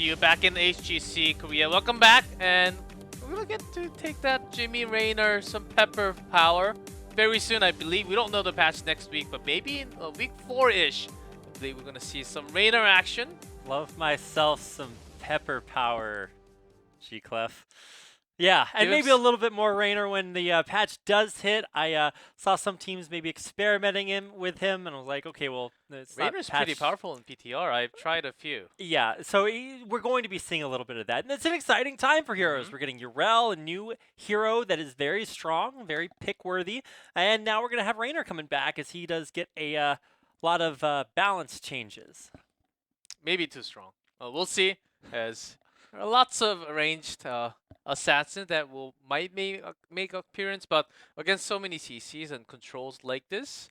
see you back in HGC Korea. Welcome back, and we're gonna get to take that Jimmy Raynor some pepper power very soon, I believe. We don't know the patch next week, but maybe in week 4-ish, I believe we're gonna see some Raynor action. Love myself some pepper power, G-Clef. Yeah, and maybe a little bit more Raynor when the patch does hit. I saw some teams maybe experimenting with him, and I was like, okay, well, it's Raynor's pretty powerful in PTR. I've tried a few. Yeah, so we're going to be seeing a little bit of that. And it's an exciting time for heroes. We're getting Urel, a new hero that is very strong, very pick-worthy. And now we're going to have Raynor coming back as he does get a lot of balance changes. Maybe too strong. We'll see, as there are lots of ranged assassins that might make appearance, but against so many CCs and controls like this,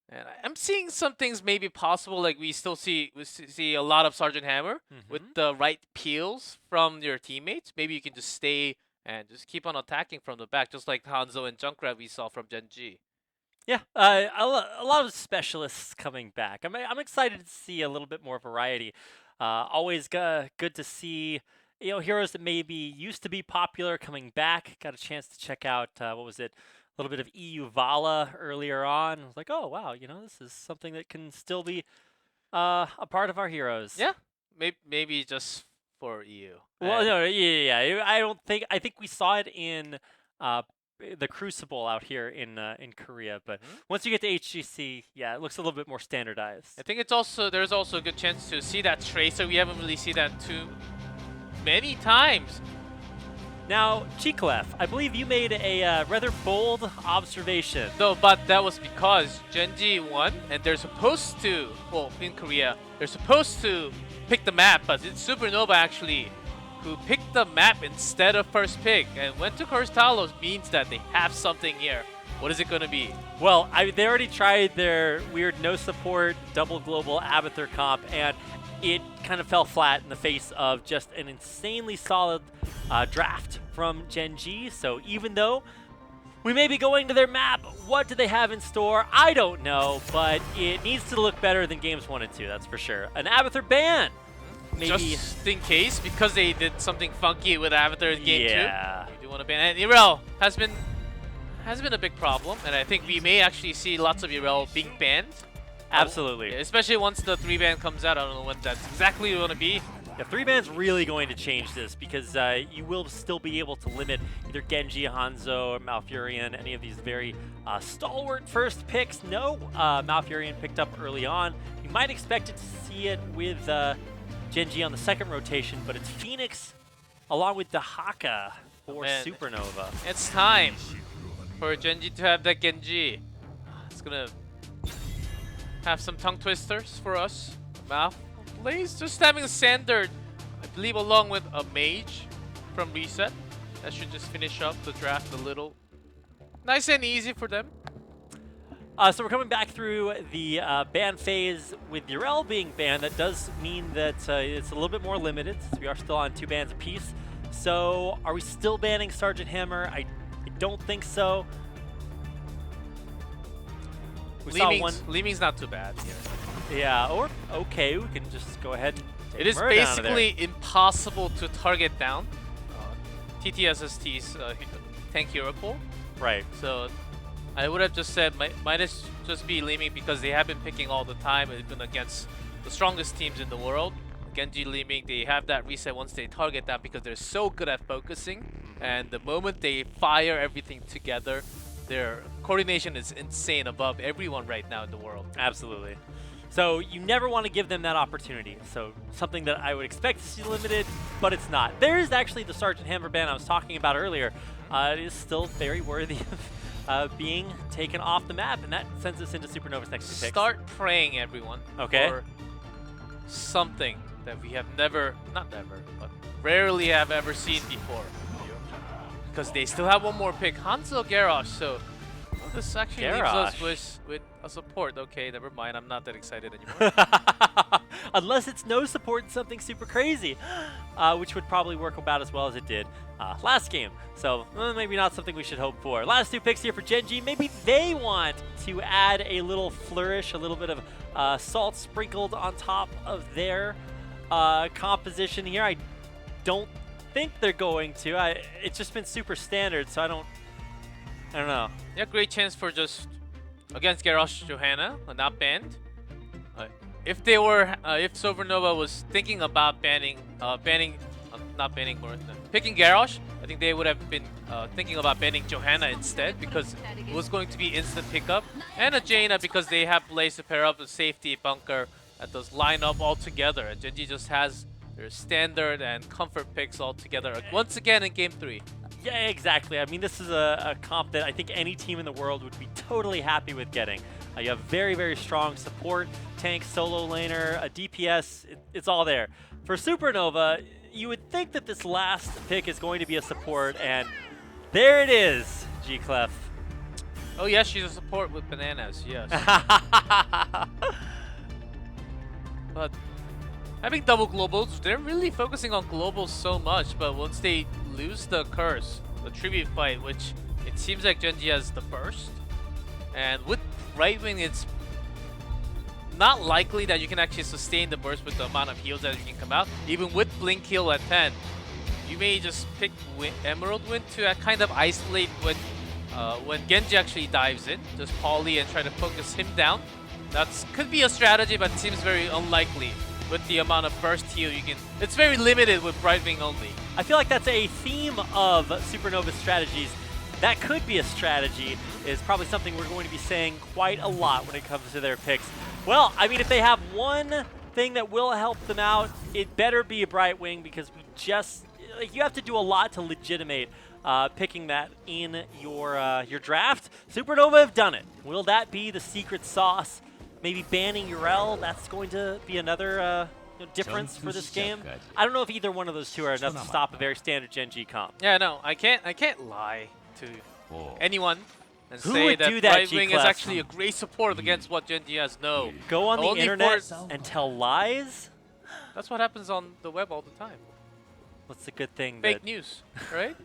and I'm seeing some things maybe possible. Like we see a lot of Sergeant Hammer with the right peels from your teammates. Maybe you can just stay and just keep on attacking from the back, just like Hanzo and Junkrat we saw from Gen.G. Yeah, a lot of specialists coming back. I'm excited to see a little bit more variety. Always good to see, heroes that maybe used to be popular coming back. Got a chance to check out, what was it, a little bit of EU Vala earlier on. I was like, oh, wow, this is something that can still be a part of our heroes. Yeah, maybe just for EU. Well, no, yeah. I think we saw it in the Crucible out here in Korea, but once you get to HGC, yeah, it looks a little bit more standardized. I think there's also a good chance to see that Tracer. We haven't really seen that too many times. Now, G-Clef, I believe you made a rather bold observation. No, but that was because Gen.G won, and they're supposed to, well, in Korea, they're supposed to pick the map, but it's Supernova actually who picked the map instead of first pick, and went to Curse Talos means that they have something here. What is it going to be? Well, they already tried their weird no support double global Abathur comp, and it kind of fell flat in the face of just an insanely solid draft from Gen.G. So even though we may be going to their map, what do they have in store? I don't know, but it needs to look better than games 1 and 2, that's for sure. An Abathur ban! Maybe. Just in case, because they did something funky with Abathur in game 2. Yeah. You do want to ban. And Urel has been a big problem, and I think we may actually see lots of Urel being banned. Absolutely. Especially once the 3-ban comes out. I don't know when that's exactly going to be. Yeah, 3-ban's really going to change this, because you will still be able to limit either Genji, Hanzo, or Malfurion, any of these very stalwart first picks. No, Malfurion picked up early on. You might expect it to see it with Gen.G on the second rotation, but it's Phoenix along with Dahaka for Supernova. It's time for Gen.G to have that Genji. It's gonna have some tongue twisters for us. Mouth Blaze just having a standard, I believe, along with a mage from Reset. That should just finish up the draft a little nice and easy for them. So we're coming back through the ban phase with Urel being banned. That does mean that it's a little bit more limited, since we are still on 2 bans apiece. So are we still banning Sergeant Hammer? I don't think so. Leeming's not too bad here. Yeah, or okay, we can just go ahead and take It is Murray down basically impossible to target down TTSST's tank hero pool. Right. So I would have just said might just be Leeming, because they have been picking all the time, even against the strongest teams in the world. Gen.G Leeming, they have that reset once they target that, because they're so good at focusing, and the moment they fire everything together, their coordination is insane, above everyone right now in the world. Absolutely. So you never want to give them that opportunity. So something that I would expect to see limited, but it's not. There is actually the Sergeant Hammer ban I was talking about earlier. It is still very worthy of being taken off the map, and that sends us into Supernova's next 2 picks. Start praying, everyone, okay, for something that we have not never, but rarely have ever seen before. Because they still have one more pick, Hanzo Garrosh, so this actually leaves us with a support. Okay, never mind, I'm not that excited anymore. Unless it's no support and something super crazy, which would probably work about as well as it did last game. So maybe not something we should hope for. Last 2 picks here for Gen.G. Maybe they want to add a little flourish, a little bit of salt sprinkled on top of their composition here. I don't think they're going to. It's just been super standard, so I don't know. Yeah, great chance for just against Garrosh Johanna, not banned. If Supernova was thinking about not banning, or picking Garrosh, I think they would have been thinking about banning Johanna instead, because it was going to be instant pickup, and a Jaina because they have plays to pair up with safety bunker that does line up all together, and Gen.G just has their standard and comfort picks all together once again in Game 3. Yeah, exactly. I mean, this is a comp that I think any team in the world would be totally happy with getting. You have very, very strong support, tank, solo laner, a DPS, it's all there. For Supernova, you would think that this last pick is going to be a support, and there it is, G-Clef. Oh yes, she's a support with bananas, yes. But having double globals, they're really focusing on globals so much, but once they lose the curse, the tribute fight, which it seems like Gen.G has the burst, and with right wing, it's not likely that you can actually sustain the burst with the amount of heals that you can come out. Even with blink heal at 10, you may just pick Emerald Wind to kind of isolate when Genji actually dives in, just poly and try to focus him down. That could be a strategy, but it seems very unlikely with the amount of burst heal you can. It's very limited with Brightwing only. I feel like that's a theme of Supernova strategies. That could be a strategy, is probably something we're going to be saying quite a lot when it comes to their picks. Well, I mean, if they have one thing that will help them out, it better be a Brightwing, because you have to do a lot to legitimate picking that in your draft. Supernova have done it. Will that be the secret sauce? Maybe banning Urel, that's going to be another difference for this game. I don't know if either one of those two are enough to stop a very standard Gen.G comp. Yeah, no, I can't lie to anyone and Who say would that do that, Brightwing is actually a great support against what Gen.G has. No. Go on the Only internet and tell lies? That's what happens on the web all the time. What's the good thing? Fake news, right?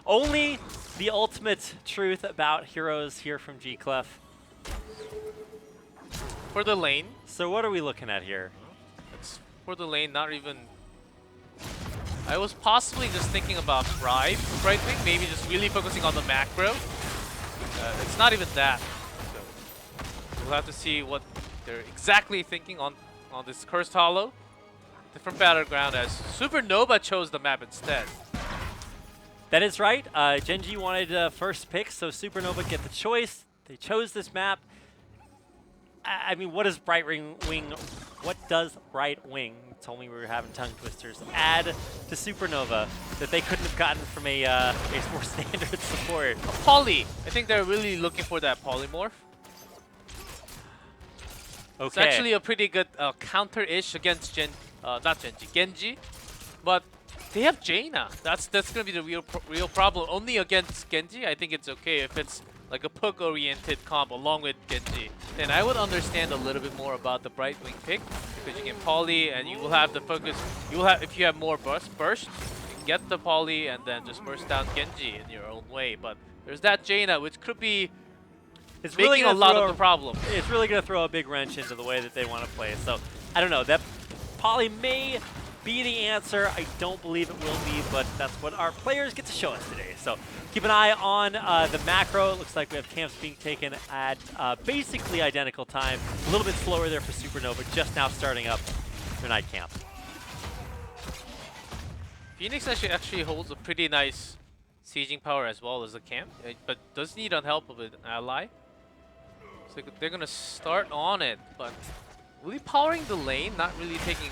Only the ultimate truth about heroes here from G-Clef. For the lane. So what are we looking at here? It's for the lane, not even... I was possibly just thinking about Brightwing, maybe just really focusing on the macro. It's not even that. So we'll have to see what they're exactly thinking on this Cursed Hollow. Different battleground, as Supernova chose the map instead. That is right. Gen.G wanted first pick, so Supernova get the choice. They chose this map. I mean, what does Brightwing, told me we were having tongue twisters, add to Supernova that they couldn't have gotten from a more standard support? Poly. I think they're really looking for that polymorph. Okay. It's actually a pretty good counter-ish against Genji, but they have Jaina. That's gonna be the real problem. Only against Genji, I think it's okay if it's like a poke-oriented comp along with Genji. Then I would understand a little bit more about the Brightwing pick, because you can poly and you will have the focus. If you have more burst, you can get the poly and then just burst down Genji in your own way. But there's that Jaina, which could be making a lot of the problem. It's really going to throw a big wrench into the way that they want to play. So I don't know. That poly may be the answer. I don't believe it will be, but that's what our players get to show us today. So keep an eye on the macro. It looks like we have camps being taken at basically identical time. A little bit slower there for Supernova, just now starting up their night camp. Phoenix actually holds a pretty nice sieging power as well as the camp, but does need help of an ally. So they're gonna start on it, but really powering the lane, not really taking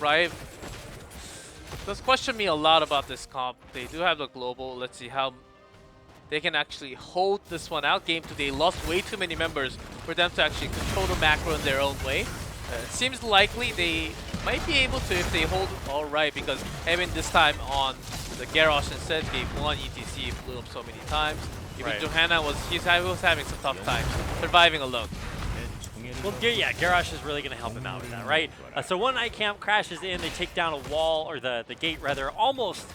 Rive. Does question me a lot about this comp. They do have the global. Let's see how they can actually hold this one out. Game 2, they lost way too many members for them to actually control the macro in their own way. It seems likely they might be able to if they hold all right, because Evan this time on the Garrosh instead gave 1 ETC, blew up so many times. Even Johanna was having some tough times surviving alone. Well, yeah, Garrosh is really going to help him out with that, right? So one night camp crashes in, they take down a wall, or the gate rather, almost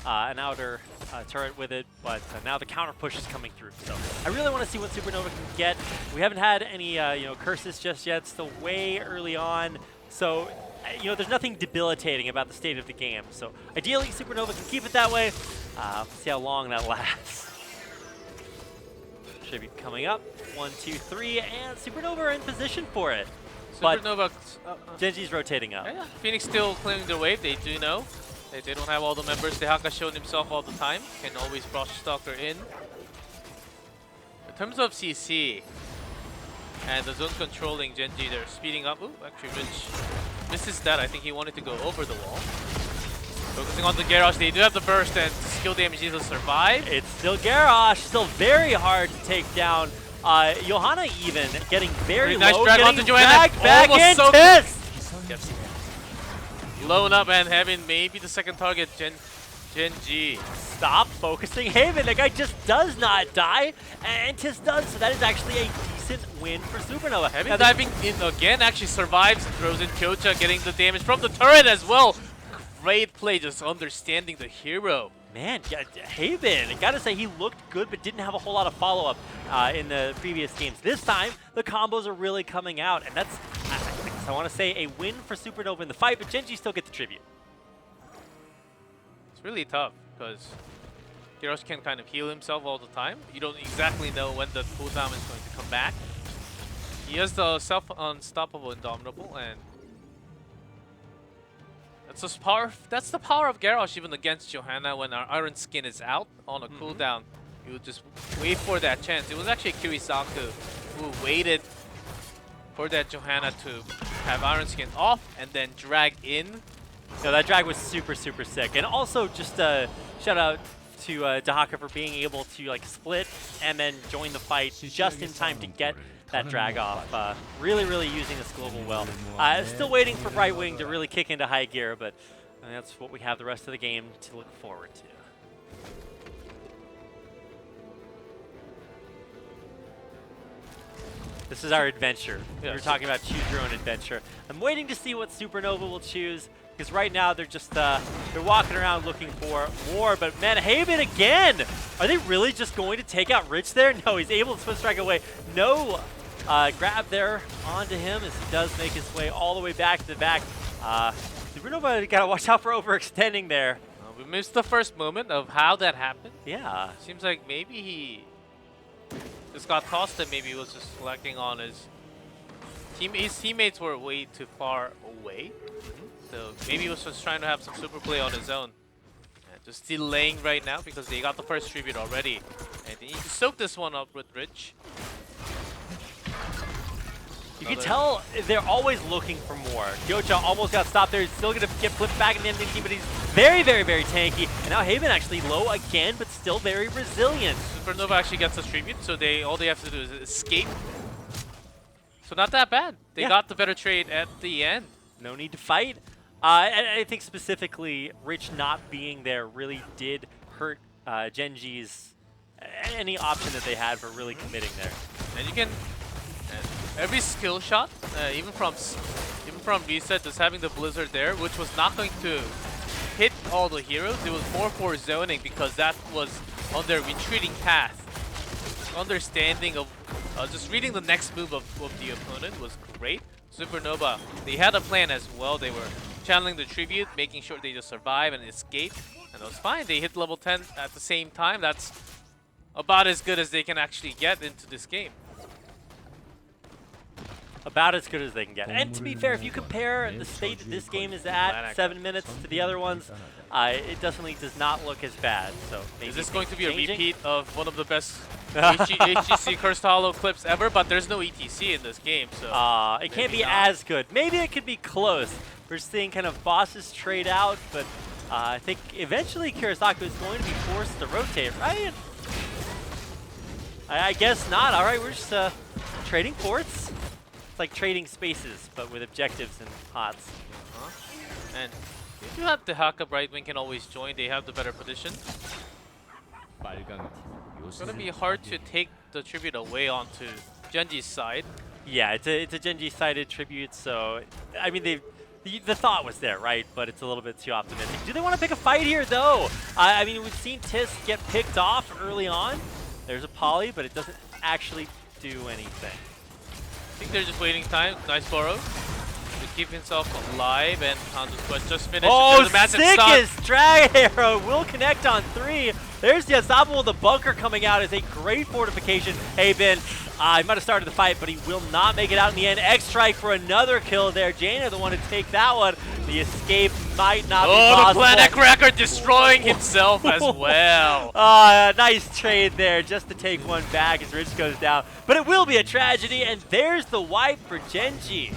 an outer turret with it, but now the counter push is coming through. So I really want to see what Supernova can get. We haven't had any curses just yet, still way early on. So you know, there's nothing debilitating about the state of the game. So ideally, Supernova can keep it that way. See how long that lasts. Tribute coming up. 1, 2, 3, and Supernova are in position for it. Supernova. Gen.G's rotating up. Yeah, Phoenix still claiming their wave. They do know. They don't have all the members. Dehaka shown himself all the time. Can always brush Stalker in. In terms of CC and the zone controlling Gen.G, they're speeding up. Ooh, actually Rich misses that. I think he wanted to go over the wall. Focusing on the Garrosh, they do have the burst and skill damage needs to survive. It's still Garrosh, still very hard to take down. Johanna even getting very nice low, drag getting onto Johanna. dragged back in. So Tis! yes. Blown up and having maybe the second target, Gen.G. Stop focusing Haven. That guy just does not die, and Tis does. So that is actually a decent win for Supernova. Heavy diving in again, actually survives, throws in Kyocha, getting the damage from the turret as well. Great play, just understanding the hero. Man, yeah, Haven, I gotta say he looked good, but didn't have a whole lot of follow-up in the previous games. This time, the combos are really coming out, and that's, I want to say, a win for Supernova in the fight, but Gen.G still get the tribute. It's really tough, because Garrosh can kind of heal himself all the time. You don't exactly know when the cooldown is going to come back. He has the self-unstoppable Indomitable, and that's the power of Garrosh even against Johanna when our Iron Skin is out on a cooldown. You would just wait for that chance. It was actually Kirisaku who waited for that Johanna to have Iron Skin off and then drag in. No, that drag was super, super sick. And also just a shout out to Dehaka for being able to like split and then join the fight just in time to get that drag off. Really, really using this global well. Still waiting for Brightwing to really kick into high gear, but that's what we have the rest of the game to look forward to. This is our adventure. Yes. We were talking about choose your own adventure. I'm waiting to see what Supernova will choose, because right now they're just they're walking around looking for more. But man, Haven again! Are they really just going to take out Rich there? No, he's able to split strike away. No grab there onto him as he does make his way all the way back to the back. Supernova gotta watch out for overextending there. We missed the first moment of how that happened. Yeah. Seems like maybe he just got tossed and maybe he was just lacking on his teammates were way too far away. So maybe he was just trying to have some super play on his own. And just delaying right now because they got the first tribute already. And they need to soak this one up with Rich. You can tell they're always looking for more. Kyocha almost got stopped there. He's still going to get flipped back in the ending team, but he's very, very, very tanky. And now Haven actually low again, but still very resilient. Supernova actually gets a tribute, so all they have to do is escape. So not that bad. They got the better trade at the end. No need to fight. And I think specifically, Rich not being there really did hurt Gen.G's any option that they had for really committing there. And you can every skill shot, even from reset, just having the blizzard there, which was not going to hit all the heroes. It was more for zoning because that was on their retreating path. Understanding of just reading the next move of the opponent was great. Supernova, they had a plan as well. They were channeling the tribute, making sure they just survive and escape, and it was fine. They hit level 10 at the same time. That's about as good as they can actually get into this game. About as good as they can get. And to be fair, if you compare the state that this game is at, 7 minutes to the other ones, it definitely does not look as bad. So maybe is this going to be changing? a repeat of one of the best HGC Cursed Hollow clips ever? But there's no ETC in this game, so it can't be as good. Maybe it could be close. We're seeing kind of bosses trade out, but I think eventually Kirisaku is going to be forced to rotate, right? I guess not. All right, we're just trading forts. It's like trading spaces, but with objectives and pots. And if you have the Dehaka, Brightwing can always join. They have the better position. It's going to be hard to take the tribute away onto Gen.G's side. Yeah, it's a Gen.G-sided tribute, so I mean the thought was there, right? But it's a little bit too optimistic. Do they want to pick a fight here, though? I mean, we've seen Tis get picked off early on. There's a poly, but it doesn't actually do anything. I think they're just waiting time. Nice borrow. Good keep himself alive, and Hanzo's quest just finished. Oh, There's a massive stun. sickest drag arrow will connect on 3. There's the unstoppable. The bunker coming out is a great fortification. Haven, he might have started the fight, but he will not make it out in the end. X-Strike for another kill there. Jaina the one to take that one. The escape might not be possible. Oh, the Planet Cracker destroying himself as well. Nice trade there just to take one back as Rich goes down. But it will be a tragedy, and there's the wipe for Gen.G.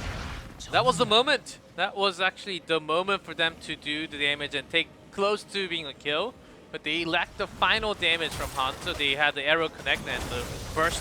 That was the moment. That was actually the moment for them to do the damage and take close to being a kill. But they lacked the final damage from Hanzo. They had the arrow connect and the burst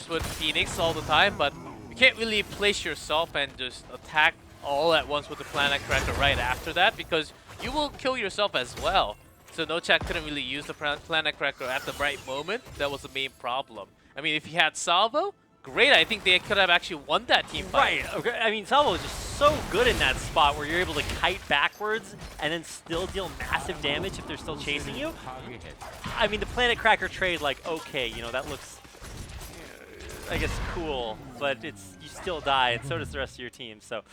with Phoenix all the time. But you can't really place yourself and just attack all at once with the Planet Cracker right after that, because you will kill yourself as well. So Nochak couldn't really use the Planet Cracker at the right moment. That was the main problem. I mean, if he had Salvo, great. I think they could have actually won that team fight. Right. Okay. I mean, Salvo is just so good in that spot where you're able to kite backwards and then still deal massive damage if they're still chasing you. I mean, the Planet Cracker trade, like, okay, you know, that looks, I guess, cool, but it's you still die, and so does the rest of your team. So,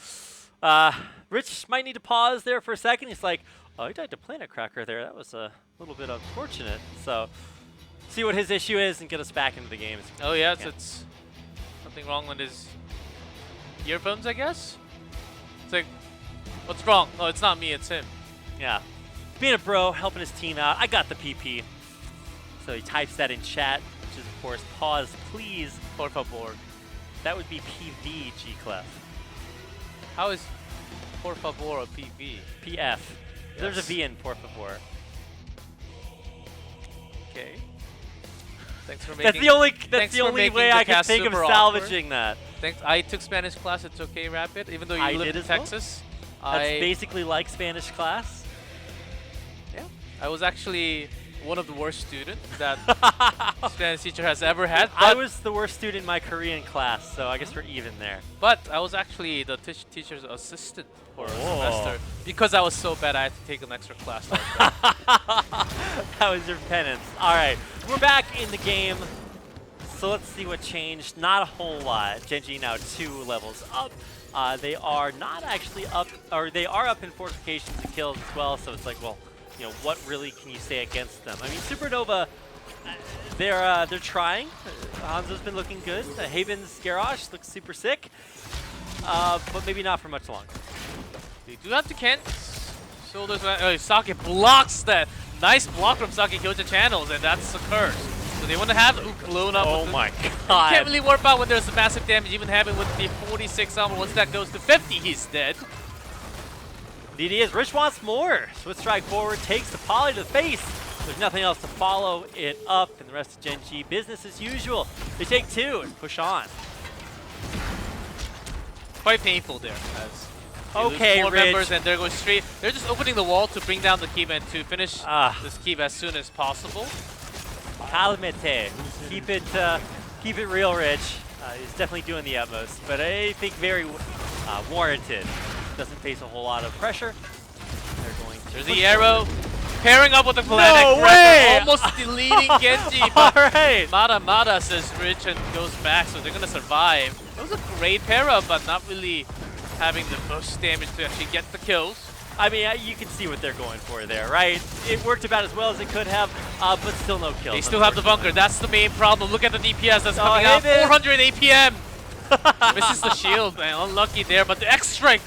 Rich might need to pause there for a second. He's like, oh, he died to Planet Cracker there. That was a little bit unfortunate. So, see what his issue is and get us back into the game. Oh, yeah, it's something wrong with his earphones, I guess? It's like, what's wrong? Oh, it's not me, it's him. Yeah. Being a bro, helping his team out. I got the PP. So he types that in chat, which is, of course, pause, please, por favor. That would be PV, G-Clef. How is por favor a PV? PF. Yes. There's a V in por favor. Okay. Thanks for making. That's the only way I can think of salvaging that. Thanks. I took Spanish class. It's okay, Rapid. Even though you live in Texas, That's basically like Spanish class. Yeah. I was actually one of the worst students that Spanish teacher has ever had. I was the worst student in my Korean class, so I guess we're even there. But I was actually the teacher's assistant for a semester. Because I was so bad, I had to take an extra class. That was your penance. All right, we're back in the game. So let's see what changed. Not a whole lot. Gen.G now 2 levels up. They are not actually up, or they are up in fortifications and kills as well. So it's like, well, you know, what really can you say against them? I mean, Supernova, they're trying. Hanzo's been looking good. Haven's Garrosh looks super sick, but maybe not for much longer. They do have to Kent. Shoulders. Saki blocks that. Nice block from Saki Kyoja channels, and that's a curse. So they want to have Ook blown up. Oh my god. You can't really warp out when there's a massive damage, even having with the 46 armor. Once that goes to 50, he's dead. Indeed he is. Rich wants more. Swift strike forward, takes the poly to the face. There's nothing else to follow it up, and the rest of Gen.G business as usual. They take 2 and push on. Quite painful there. As okay, more Rich. members, and they're going straight. They're just opening the wall to bring down the keep and to finish this keep as soon as possible. Calmete. Keep it real, Rich. He's definitely doing the utmost, but I think very warranted. Doesn't face a whole lot of pressure. They're going to. There's the arrow. Pairing up with the Planet Cracker, almost deleting Gen.G. Alright! Mata says Rich and goes back, so they're gonna survive. It was a great pair up, but not really having the most damage to actually get the kills. I mean, you can see what they're going for there, right? It worked about as well as it could have, but still no kills. They still have the bunker. That's the main problem. Look at the DPS that's coming out. 400 APM. Misses the shield, man. Unlucky there, but the X-Strike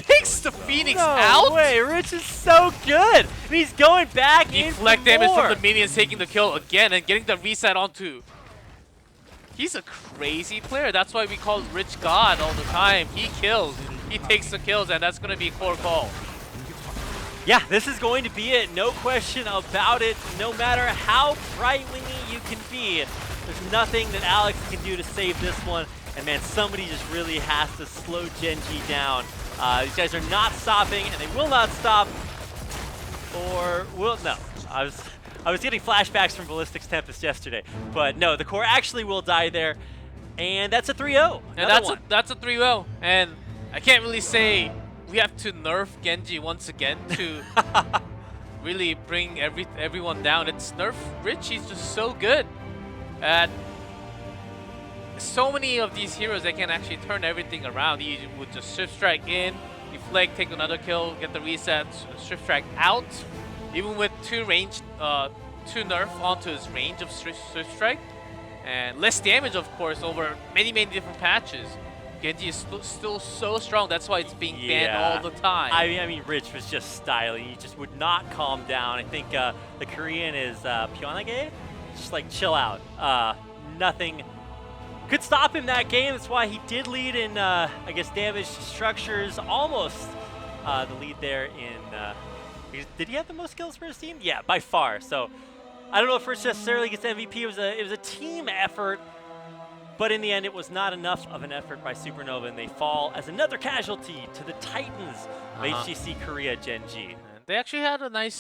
takes the Phoenix out. No way, Rich is so good. He's going back in Deflect damage from the minions, taking the kill again and getting the reset onto. He's a crazy player. That's why we call Rich God all the time. He kills. He takes the kills, and that's going to be a core call. Yeah, this is going to be it. No question about it. No matter how right-wingy you can be, there's nothing that Alex can do to save this one. And man, somebody just really has to slow Gen.G down. These guys are not stopping, and they will not stop. Or will no? I was getting flashbacks from Ballistics Tempest yesterday, but no, the core actually will die there, and that's a 3-0. And that's a 3-0. And I can't really say we have to nerf Gen.G once again to really bring everyone down. It's nerf Rich. He's just so good at so many of these heroes that can actually turn everything around. He would just shift strike in, deflect, take another kill, get the reset, shift strike out. Even with two nerf onto his range of shift strike, and less damage, of course, over many different patches. Gen.G is still so strong. That's why it's being banned all the time. I mean, Rich was just styling. He just would not calm down. I think the Korean is Pyeonage. Just like chill out. Nothing could stop him that game. That's why he did lead in, I guess, damage structures. Almost the lead there in. Did he have the most kills for his team? Yeah, by far. So I don't know if Rich necessarily gets MVP. It was a team effort. But in the end, it was not enough of an effort by Supernova, and they fall as another casualty to the Titans of HGC Korea Gen.G. They actually had a nice